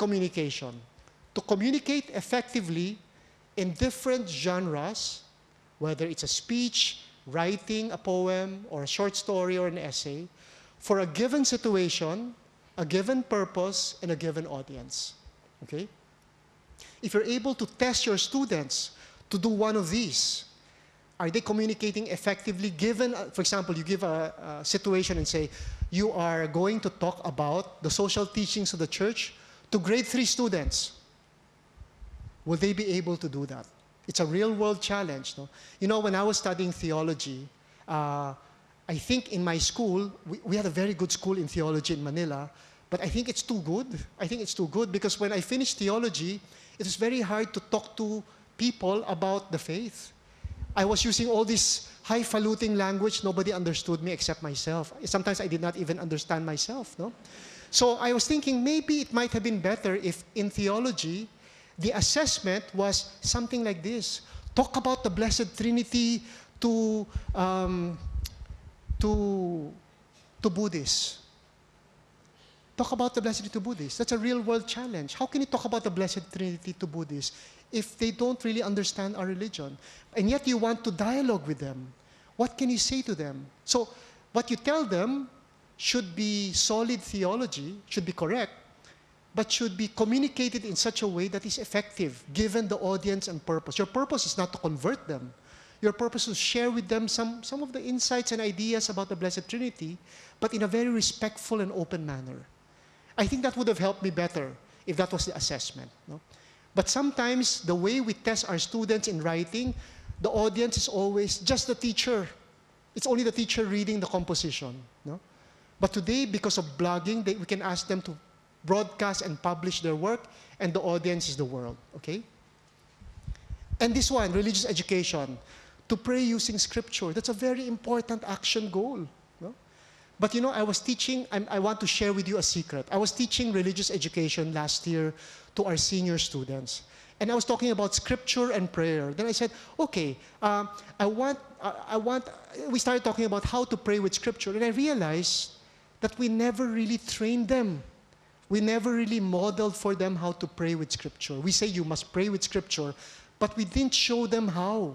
communication. To communicate effectively in different genres, whether it's a speech, writing a poem, or a short story or an essay, for a given situation, a given purpose, and a given audience. Okay? If you're able to test your students to do one of these, are they communicating effectively given, for example, you give a situation and say, you are going to talk about the social teachings of the church to grade 3 students. Will they be able to do that? It's a real-world challenge. No? You know, when I was studying theology, I think in my school, we had a very good school in theology in Manila, but I think it's too good. I think it's too good because when I finished theology, it was very hard to talk to people about the faith. I was using all this highfalutin language. Nobody understood me except myself. Sometimes I did not even understand myself. No? So I was thinking maybe it might have been better if in theology, the assessment was something like this. Talk about the Blessed Trinity to Buddhists. Talk about the Blessed Trinity to Buddhists. That's a real-world challenge. How can you talk about the Blessed Trinity to Buddhists if they don't really understand our religion? And yet you want to dialogue with them. What can you say to them? So what you tell them should be solid theology, should be correct, but should be communicated in such a way that is effective, given the audience and purpose. Your purpose is not to convert them. Your purpose is to share with them some of the insights and ideas about the Blessed Trinity, but in a very respectful and open manner. I think that would have helped me better if that was the assessment. No? But sometimes the way we test our students in writing, the audience is always just the teacher. It's only the teacher reading the composition. No? But today, because of blogging, we can ask them to broadcast and publish their work, and the audience is the world. Okay? And this one, religious education, to pray using scripture. That's a very important action goal. No? But you know, I was teaching, I want to share with you a secret. I was teaching religious education last year to our senior students. And I was talking about scripture and prayer. Then I said, okay, we started talking about how to pray with scripture. And I realized that we never really trained them. We never really modeled for them how to pray with scripture. We say you must pray with scripture, but we didn't show them how.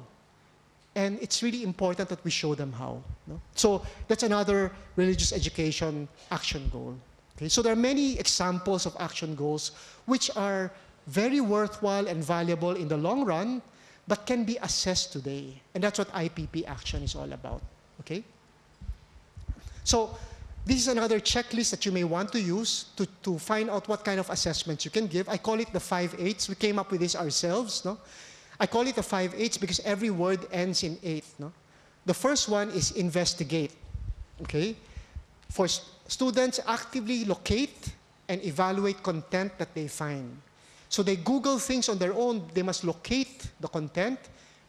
And it's really important that we show them how. No? So that's another religious education action goal. Okay? So there are many examples of action goals which are very worthwhile and valuable in the long run, but can be assessed today. And that's what IPP action is all about. Okay? So this is another checklist that you may want to use to find out what kind of assessments you can give. I call it the 5 8s. We came up with this ourselves. No? I call it the 5 8s because every word ends in 8. No? The first one is investigate. Okay? For students, actively locate and evaluate content that they find. So they Google things on their own. They must locate the content,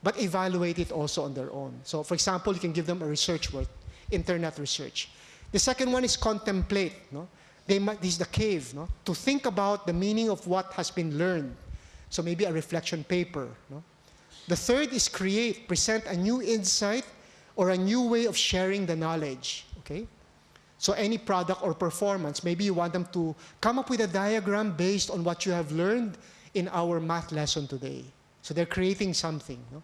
but evaluate it also on their own. So for example, you can give them a research word, internet research. The second one is contemplate. No? This is the cave. No? To think about the meaning of what has been learned. So maybe a reflection paper. No? The third is create, present a new insight or a new way of sharing the knowledge. Okay? So any product or performance, maybe you want them to come up with a diagram based on what you have learned in our math lesson today. So they're creating something. No?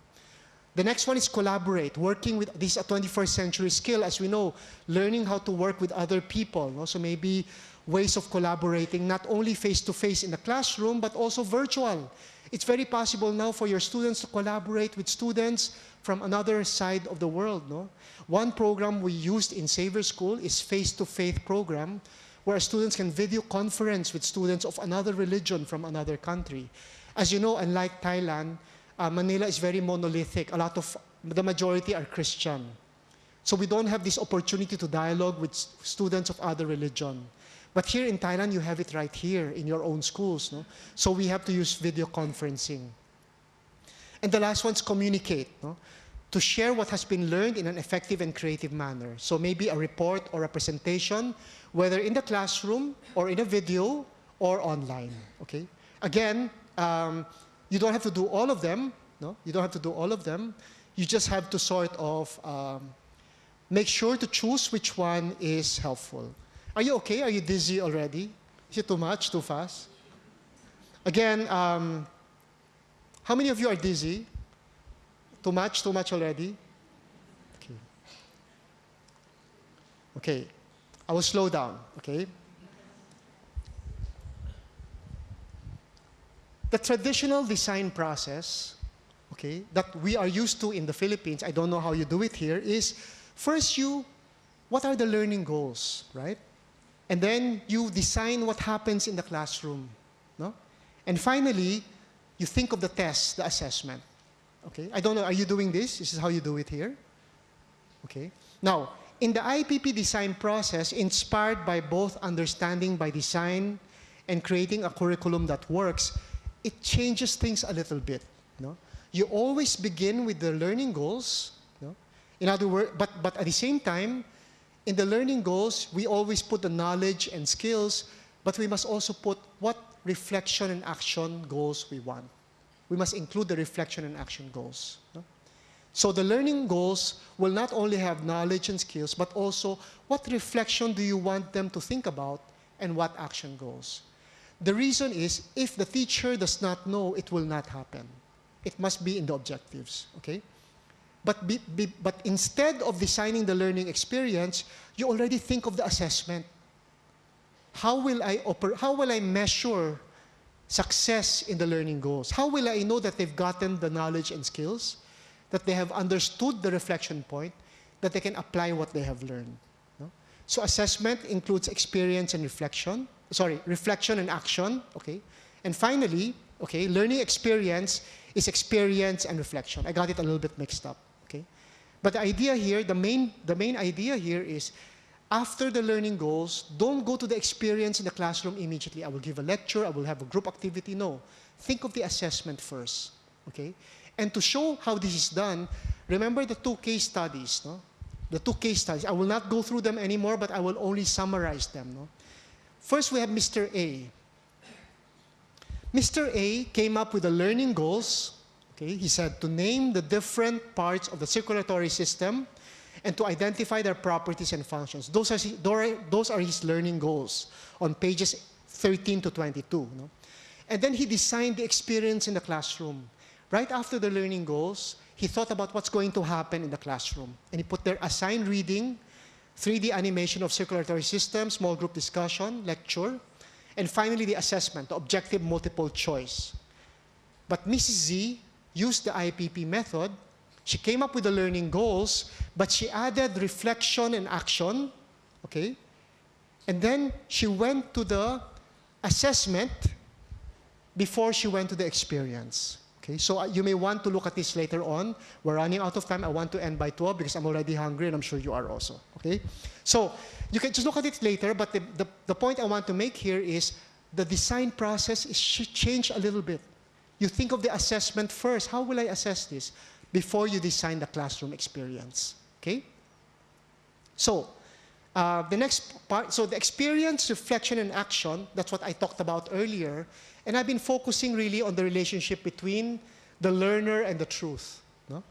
The next one is collaborate, working with, this is a 21st century skill, as we know, learning how to work with other people. No? So maybe ways of collaborating, not only face-to-face in the classroom, but also virtual. It's very possible now for your students to collaborate with students from another side of the world. No? One program we used in Savior School is Face-to-Faith program, where students can video conference with students of another religion from another country. As you know, unlike Thailand, Manila is very monolithic. The majority are Christian. So we don't have this opportunity to dialogue with students of other religion. But here in Thailand, you have it right here in your own schools. No? So we have to use video conferencing. And the last one is communicate. No? To share what has been learned in an effective and creative manner. So maybe a report or a presentation, whether in the classroom or in a video or online. Okay? Again, you don't have to do all of them. No? You don't have to do all of them. You just have to sort of make sure to choose which one is helpful. Are you okay? Are you dizzy already? Is it too much, too fast? Again, how many of you are dizzy? Too much? Too much already? Okay. Okay. I will slow down, okay? The traditional design process, okay, that we are used to in the Philippines, I don't know how you do it here, is first what are the learning goals, right? And then you design what happens in the classroom, no? And finally, you think of the test, the assessment, okay? I don't know, are you doing this? This is how you do it here, okay? Now, in the IPP design process, inspired by both understanding by design and creating a curriculum that works, it changes things a little bit. No? You always begin with the learning goals. No? In other words, but at the same time, in the learning goals, we always put the knowledge and skills, but we must also put what reflection and action goals we want. We must include the reflection and action goals. No? So the learning goals will not only have knowledge and skills, but also what reflection do you want them to think about and what action goals. The reason is, if the teacher does not know, it will not happen. It must be in the objectives, okay? But instead of designing the learning experience, you already think of the assessment. How will I measure success in the learning goals? How will I know that they've gotten the knowledge and skills, that they have understood the reflection point, that they can apply what they have learned? No? So assessment includes experience and reflection. Reflection and action, okay? And finally, okay, learning experience is experience and reflection. I got it a little bit mixed up, okay? But the idea here, the main idea here is, after the learning goals, don't go to the experience in the classroom immediately. I will give a lecture, I will have a group activity. No. Think of the assessment first, okay? And to show how this is done, remember the 2 case studies, no? The 2 case studies. I will not go through them anymore, but I will only summarize them, no? First, we have Mr. A. Mr. A came up with the learning goals. Okay? He said to name the different parts of the circulatory system and to identify their properties and functions. Those are his learning goals on pages 13 to 22. No? And then he designed the experience in the classroom. Right after the learning goals, he thought about what's going to happen in the classroom. And he put there assigned reading, 3D animation of circulatory system, small group discussion, lecture, and finally the assessment, the objective multiple choice. But Mrs. Z used the IPP method. She came up with the learning goals, but she added reflection and action, okay? And then she went to the assessment before she went to the experience. Okay, so you may want to look at this later on. We're running out of time. I want to end by 12 because I'm already hungry and I'm sure you are also. Okay, so you can just look at it later, but the point I want to make here is the design process should change a little bit. You think of the assessment first. How will I assess this? Before you design the classroom experience. Okay? So the next part, so the experience, reflection, and action, that's what I talked about earlier. And I've been focusing really on the relationship between the learner and the truth. No?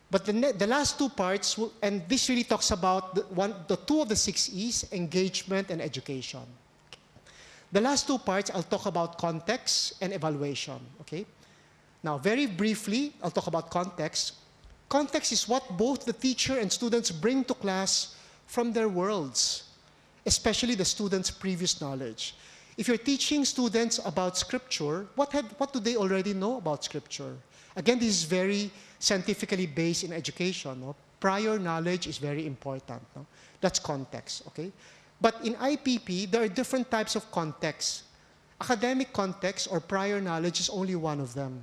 But the last 2 parts, and this really talks about the 2 of the 6 E's, engagement and education. Okay. The last 2 parts, I'll talk about context and evaluation. Okay? Now, very briefly, I'll talk about context. Context is what both the teacher and students bring to class from their worlds, especially the students' previous knowledge. If you're teaching students about Scripture, what do they already know about Scripture? Again, this is very scientifically based in education. No? Prior knowledge is very important. No? That's context. Okay? But in IPP, there are different types of context. Academic context or prior knowledge is only one of them.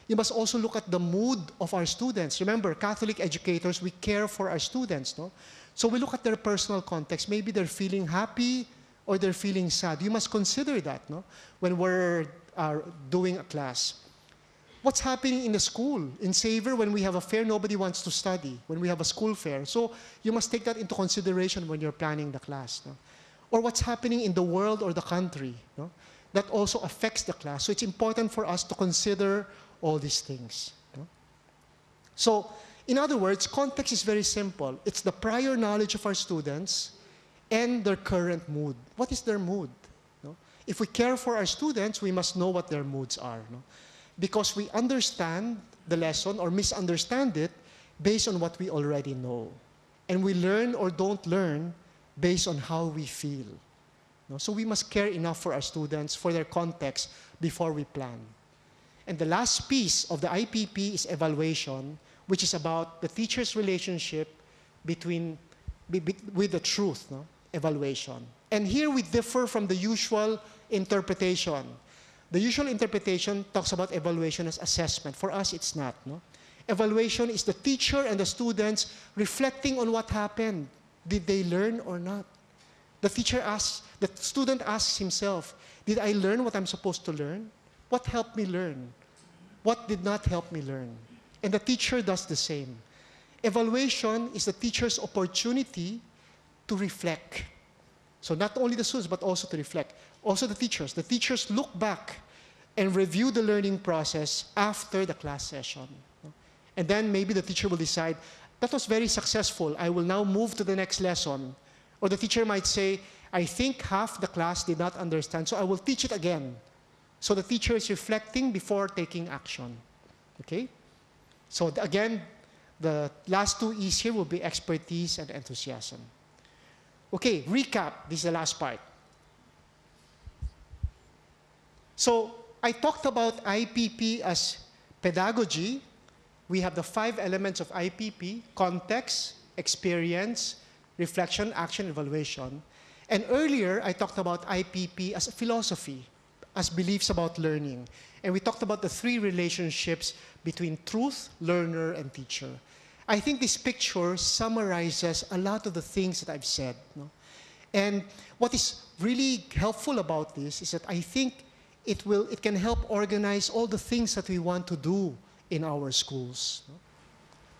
You must also look at the mood of our students. Remember, Catholic educators, we care for our students. No? So we look at their personal context. Maybe they're feeling happy, or they're feeling sad. You must consider that, no? When we're doing a class. What's happening in the school? In Savor, when we have a fair, nobody wants to study. When we have a school fair. So you must take that into consideration when you're planning the class. No? Or what's happening in the world or the country. No? That also affects the class. So it's important for us to consider all these things. No? So, in other words, context is very simple. It's the prior knowledge of our students and their current mood. What is their mood? No? If we care for our students, we must know what their moods are. No? Because we understand the lesson or misunderstand it based on what we already know. And we learn or don't learn based on how we feel. No? So we must care enough for our students, for their context, before we plan. And the last piece of the IPP is evaluation, which is about the teacher's relationship with the truth, no? Evaluation. And here we differ from the usual interpretation. The usual interpretation talks about evaluation as assessment. For us, it's not. No? Evaluation is the teacher and the students reflecting on what happened. Did they learn or not? The student asks himself, did I learn what I'm supposed to learn? What helped me learn? What did not help me learn? And the teacher does the same. Evaluation is the teacher's opportunity to reflect. So not only the students, but also to reflect. Also the teachers. The teachers look back and review the learning process after the class session. And then maybe the teacher will decide, that was very successful. I will now move to the next lesson. Or the teacher might say, I think half the class did not understand, so I will teach it again. So the teacher is reflecting before taking action. Okay? So again, the last two E's here will be expertise and enthusiasm. Okay, recap. This is the last part. So I talked about IPP as pedagogy. We have the 5 elements of IPP: context, experience, reflection, action, evaluation. And earlier, I talked about IPP as a philosophy, as beliefs about learning. And we talked about the 3 relationships between truth, learner, and teacher. I think this picture summarizes a lot of the things that I've said. No? And what is really helpful about this is that I think it can help organize all the things that we want to do in our schools. No?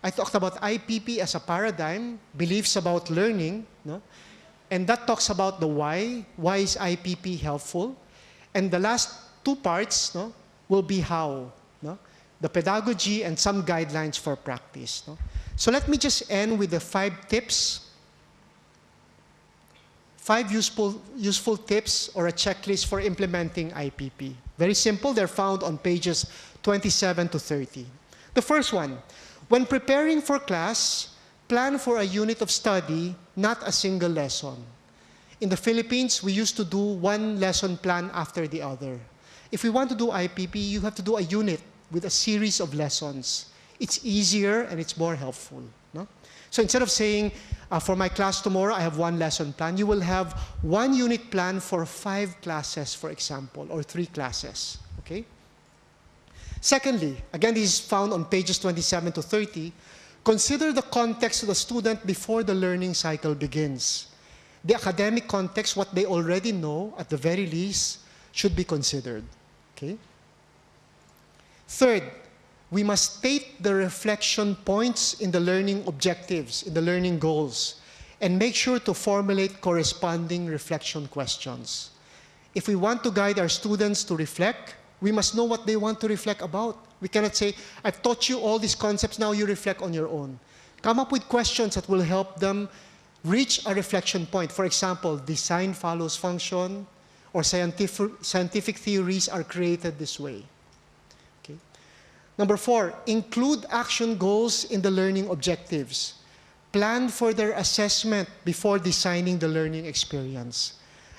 I talked about IPP as a paradigm, beliefs about learning, no? And that talks about the why. Why is IPP helpful? And the last 2 parts, no, will be how. No? The pedagogy and some guidelines for practice. No? So let me just end with the 5 tips. 5 useful tips or a checklist for implementing IPP. Very simple. They're found on pages 27 to 30. The first one, when preparing for class, plan for a unit of study, not a single lesson. In the Philippines, we used to do 1 lesson plan after the other. If we want to do IPP, you have to do a unit with a series of lessons. It's easier and it's more helpful. No? So instead of saying, for my class tomorrow, I have 1 lesson plan, you will have 1 unit plan for 5 classes, for example, or 3 classes. Okay? Secondly, again, this is found on pages 27 to 30, consider the context of the student before the learning cycle begins. The academic context, what they already know, at the very least, should be considered. Okay? Third, we must state the reflection points in the learning objectives, in the learning goals, and make sure to formulate corresponding reflection questions. If we want to guide our students to reflect, we must know what they want to reflect about. We cannot say, I've taught you all these concepts, now you reflect on your own. Come up with questions that will help them reach a reflection point. For example, design follows function, or scientific theories are created this way. Okay. Number 4, include action goals in the learning objectives. Plan for their assessment before designing the learning experience.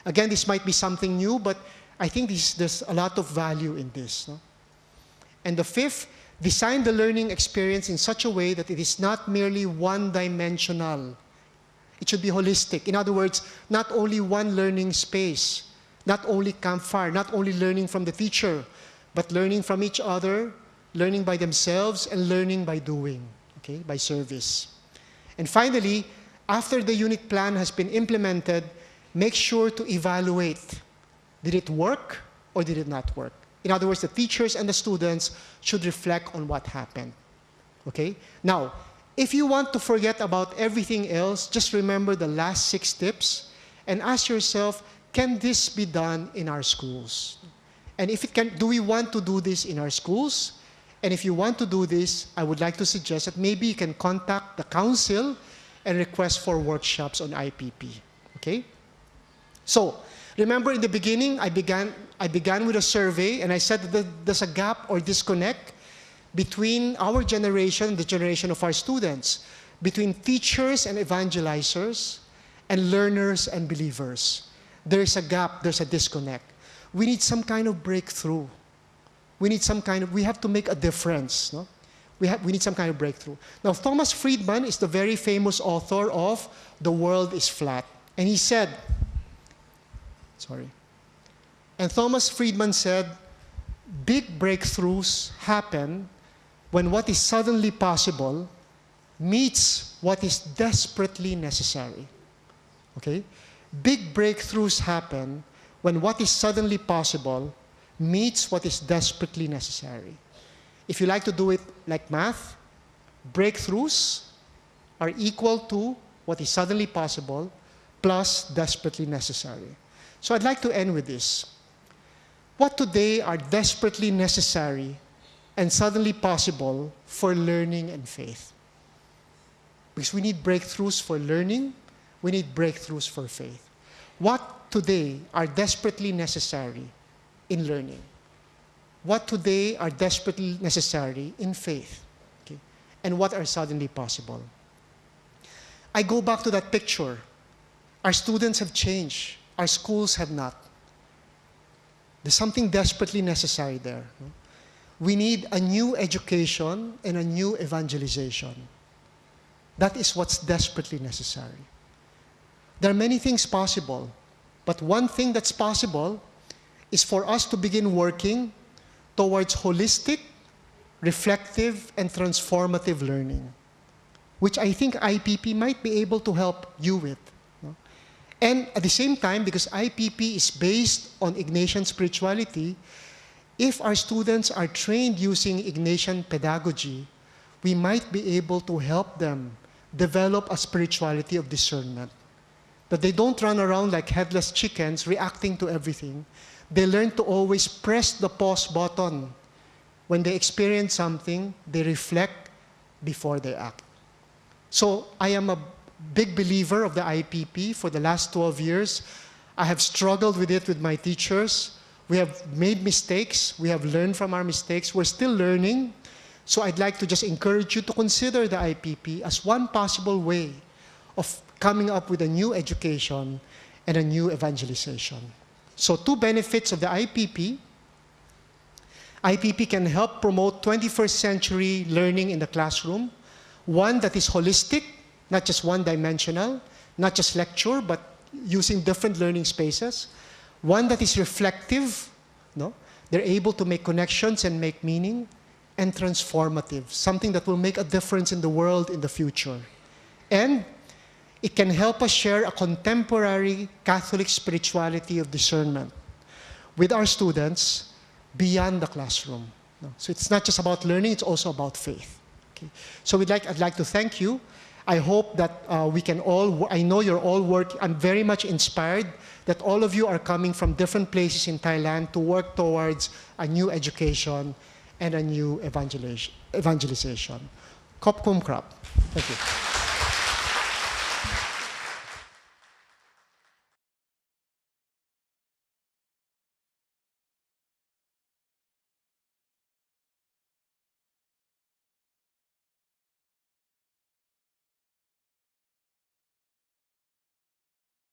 Again, this might be something new, but I think there's a lot of value in this. No? And the 5th, design the learning experience in such a way that it is not merely one-dimensional. It should be holistic. In other words, not only one learning space, not only campfire, not only learning from the teacher, but learning from each other, learning by themselves, and learning by doing, okay, by service. And finally, after the unit plan has been implemented, make sure to evaluate. Did it work or did it not work? In other words, the teachers and the students should reflect on what happened. Okay? Now, if you want to forget about everything else, just remember the last 6 tips and ask yourself, can this be done in our schools? And if it can, do we want to do this in our schools? And if you want to do this, I would like to suggest that maybe you can contact the council and request for workshops on IPP. Okay? So, Remember in the beginning, I began with a survey, and I said that there's a gap or disconnect between our generation, the generation of our students, between teachers and evangelizers, and learners and believers. There's a gap, there's a disconnect. We need some kind of breakthrough. We have to make a difference. No? We need some kind of breakthrough. Now, Thomas Friedman is the very famous author of The World is Flat. And he said, and Thomas Friedman said, big breakthroughs happen when what is suddenly possible meets what is desperately necessary. Okay? Big breakthroughs happen when what is suddenly possible meets what is desperately necessary. If you like to do it like math, breakthroughs are equal to what is suddenly possible plus desperately necessary. So I'd like to end with this. What today are desperately necessary and suddenly possible for learning and faith? Because we need breakthroughs for learning, we need breakthroughs for faith. What today are desperately necessary in learning? What today are desperately necessary in faith? Okay? And what are suddenly possible? I go back to that picture. Our students have changed. Our schools have not. There's something desperately necessary there. No? We need a new education and a new evangelization. That is what's desperately necessary. There are many things possible, but one thing that's possible is for us to begin working towards holistic, reflective, and transformative learning, which I think IPP might be able to help you with. No? And at the same time, because IPP is based on Ignatian spirituality, if our students are trained using Ignatian pedagogy, we might be able to help them develop a spirituality of discernment. That they don't run around like headless chickens reacting to everything. They learn to always press the pause button. When they experience something, they reflect before they act. So I am a big believer of the IPP. For the last 12 years, I have struggled with it with my teachers. We have made mistakes. We have learned from our mistakes. We're still learning. So I'd like to just encourage you to consider the IPP as one possible way of coming up with a new education and a new evangelization. So 2 benefits of the IPP. IPP can help promote 21st century learning in the classroom. One that is holistic, not just one-dimensional, not just lecture, but using different learning spaces. One that is reflective, no? They're able to make connections and make meaning. And transformative, something that will make a difference in the world in the future. And it can help us share a contemporary Catholic spirituality of discernment with our students beyond the classroom. So it's not just about learning, it's also about faith. Okay? So I'd like to thank you. I hope that we can all, I know you're all working, I'm very much inspired that all of you are coming from different places in Thailand to work towards a new education and a new evangelization. Kop kum krap. Thank you.